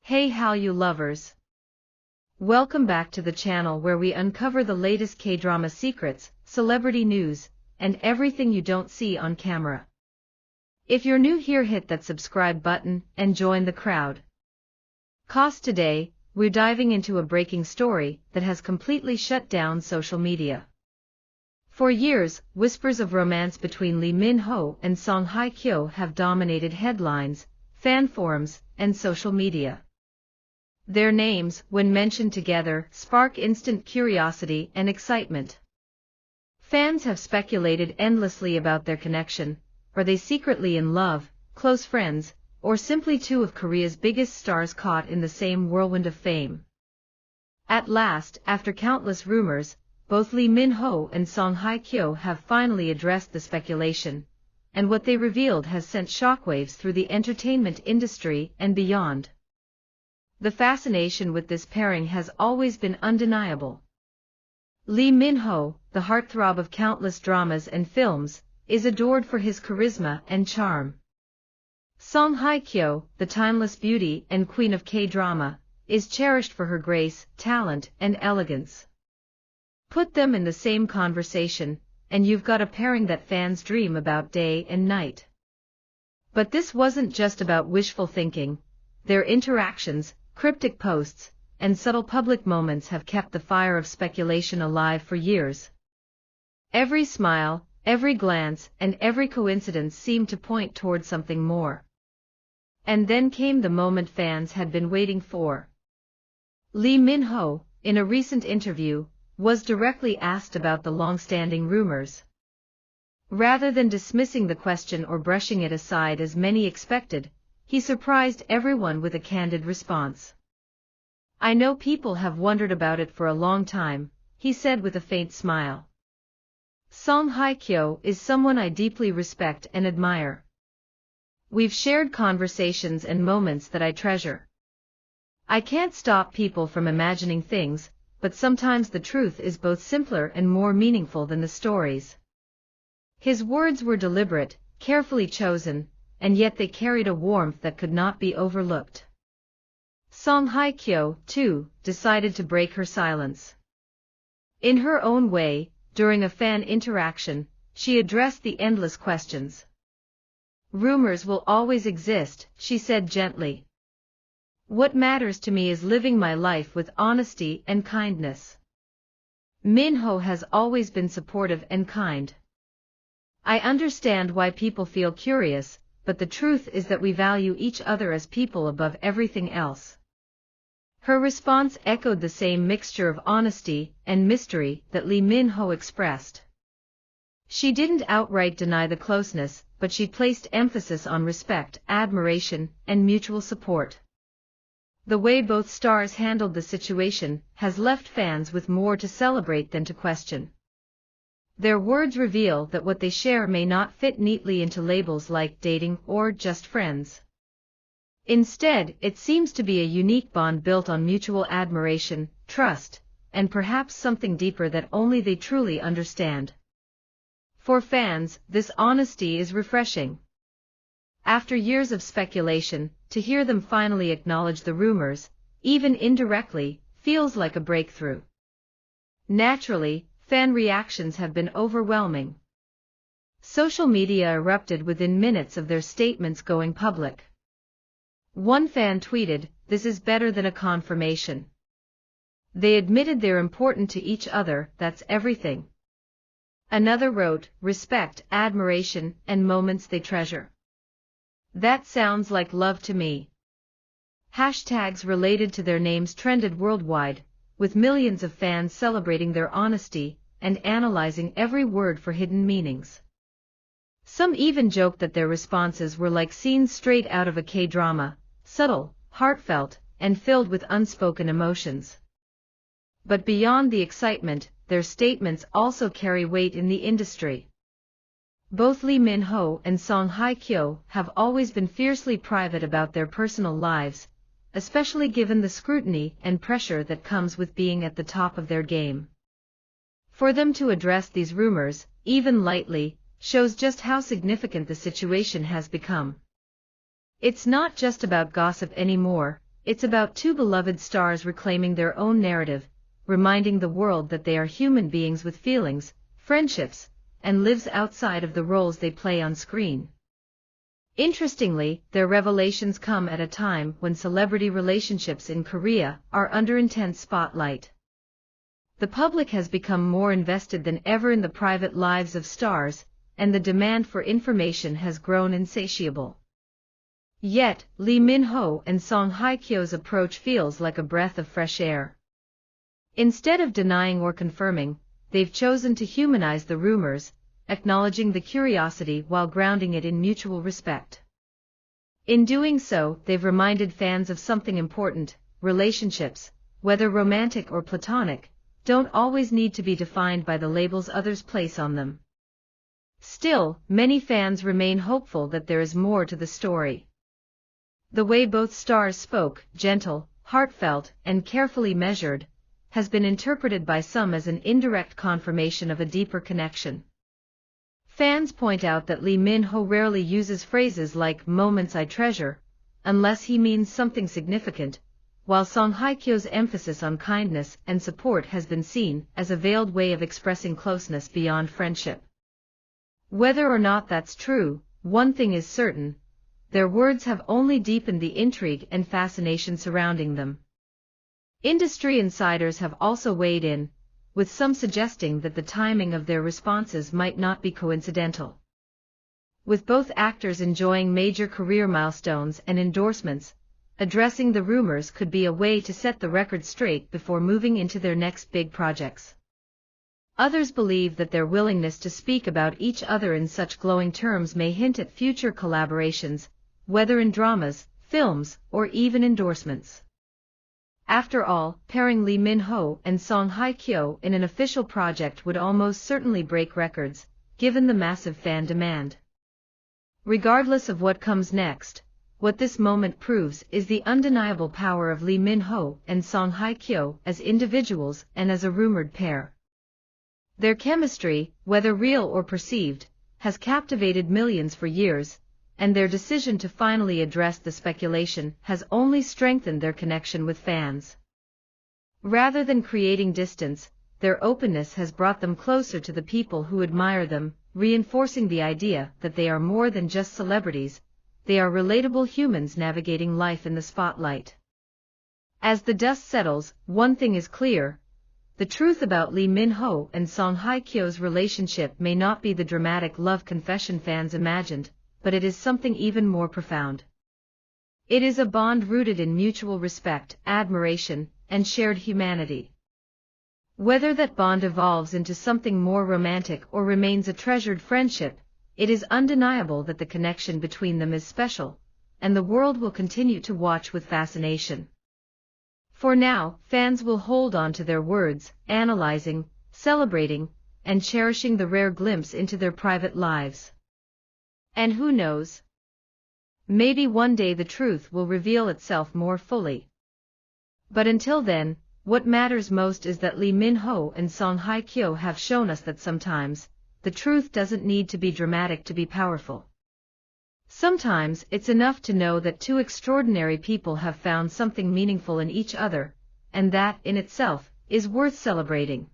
Hey Hallyu lovers! Welcome back to the channel where we uncover the latest K-drama secrets, celebrity news, and everything you don't see on camera. If you're new here, hit that subscribe button and join the crowd. 'Cause today, we're diving into a breaking story that has completely shut down social media. For years, whispers of romance between Lee Min-ho and Song Hye-kyo have dominated headlines, fan forums, and social media. Their names, when mentioned together, spark instant curiosity and excitement. Fans have speculated endlessly about their connection. Are they secretly in love, close friends, or simply two of Korea's biggest stars caught in the same whirlwind of fame? At last, after countless rumors, both Lee Min-ho and Song Hye-kyo have finally addressed the speculation, and what they revealed has sent shockwaves through the entertainment industry and beyond. The fascination with this pairing has always been undeniable. Lee Min-ho, the heartthrob of countless dramas and films, is adored for his charisma and charm. Song Hye-kyo, the timeless beauty and queen of K-drama, is cherished for her grace, talent, and elegance. Put them in the same conversation, and you've got a pairing that fans dream about day and night. But this wasn't just about wishful thinking. Their interactions, cryptic posts, and subtle public moments have kept the fire of speculation alive for years. Every smile, every glance, and every coincidence seemed to point toward something more. And then came the moment fans had been waiting for. Lee Min-ho, in a recent interview, was directly asked about the long-standing rumors. Rather than dismissing the question or brushing it aside as many expected, he surprised everyone with a candid response. "I know people have wondered about it for a long time," he said with a faint smile. "Song Hye-kyo is someone I deeply respect and admire. We've shared conversations and moments that I treasure. I can't stop people from imagining things, but sometimes the truth is both simpler and more meaningful than the stories." His words were deliberate, carefully chosen, and yet they carried a warmth that could not be overlooked. Song Hye-kyo, too, decided to break her silence. In her own way, during a fan interaction, she addressed the endless questions. "Rumors will always exist," she said gently. "What matters to me is living my life with honesty and kindness. Min-ho has always been supportive and kind. I understand why people feel curious, but the truth is that we value each other as people above everything else." Her response echoed the same mixture of honesty and mystery that Lee Min-ho expressed. She didn't outright deny the closeness, but she placed emphasis on respect, admiration, and mutual support. The way both stars handled the situation has left fans with more to celebrate than to question. Their words reveal that what they share may not fit neatly into labels like dating or just friends. Instead, it seems to be a unique bond built on mutual admiration, trust, and perhaps something deeper that only they truly understand. For fans, this honesty is refreshing. After years of speculation, to hear them finally acknowledge the rumors, even indirectly, feels like a breakthrough. Naturally, fan reactions have been overwhelming. Social media erupted within minutes of their statements going public. One fan tweeted, "This is better than a confirmation." They admitted they're important to each other, that's everything. Another wrote, "Respect, admiration, and moments they treasure. That sounds like love to me." Hashtags related to their names trended worldwide, with millions of fans celebrating their honesty and analyzing every word for hidden meanings. Some even joked that their responses were like scenes straight out of a K-drama, subtle, heartfelt, and filled with unspoken emotions. But beyond the excitement, their statements also carry weight in the industry. Both Lee Min-ho and Song Hye-kyo have always been fiercely private about their personal lives, especially given the scrutiny and pressure that comes with being at the top of their game. For them to address these rumors, even lightly, shows just how significant the situation has become. It's not just about gossip anymore, It's about two beloved stars reclaiming their own narrative, reminding the world that they are human beings with feelings, friendships, and lives outside of the roles they play on screen. Interestingly, their revelations come at a time when celebrity relationships in Korea are under intense spotlight. The public has become more invested than ever in the private lives of stars, and the demand for information has grown insatiable. Yet, Lee Min-ho and Song Hye-kyo's approach feels like a breath of fresh air. Instead of denying or confirming, they've chosen to humanize the rumors, acknowledging the curiosity while grounding it in mutual respect. In doing so, they've reminded fans of something important: relationships, whether romantic or platonic, don't always need to be defined by the labels others place on them. Still, many fans remain hopeful that there is more to the story. The way both stars spoke, gentle, heartfelt, and carefully measured, has been interpreted by some as an indirect confirmation of a deeper connection. Fans point out that Lee Min-ho rarely uses phrases like "moments I treasure," unless he means something significant, while Song Hye-kyo's emphasis on kindness and support has been seen as a veiled way of expressing closeness beyond friendship. Whether or not that's true, one thing is certain: their words have only deepened the intrigue and fascination surrounding them. Industry insiders have also weighed in, with some suggesting that the timing of their responses might not be coincidental. With both actors enjoying major career milestones and endorsements, addressing the rumors could be a way to set the record straight before moving into their next big projects. Others believe that their willingness to speak about each other in such glowing terms may hint at future collaborations, whether in dramas, films, or even endorsements. After all, pairing Lee Min-ho and Song Hye-kyo in an official project would almost certainly break records, given the massive fan demand. Regardless of what comes next, what this moment proves is the undeniable power of Lee Min-ho and Song Hye-kyo as individuals and as a rumored pair. Their chemistry, whether real or perceived, has captivated millions for years, and their decision to finally address the speculation has only strengthened their connection with fans. Rather than creating distance, their openness has brought them closer to the people who admire them, reinforcing the idea that they are more than just celebrities, they are relatable humans navigating life in the spotlight. As the dust settles, one thing is clear: the truth about Lee Min-ho and Song Hye-kyo's relationship may not be the dramatic love confession fans imagined, but it is something even more profound. It is a bond rooted in mutual respect, admiration, and shared humanity. Whether that bond evolves into something more romantic or remains a treasured friendship, it is undeniable that the connection between them is special, and the world will continue to watch with fascination. For now, fans will hold on to their words, analyzing, celebrating, and cherishing the rare glimpse into their private lives. And who knows? Maybe one day the truth will reveal itself more fully. But until then, what matters most is that Lee Min-ho and Song Hye-kyo have shown us that sometimes, the truth doesn't need to be dramatic to be powerful. Sometimes it's enough to know that two extraordinary people have found something meaningful in each other, and that, in itself, is worth celebrating.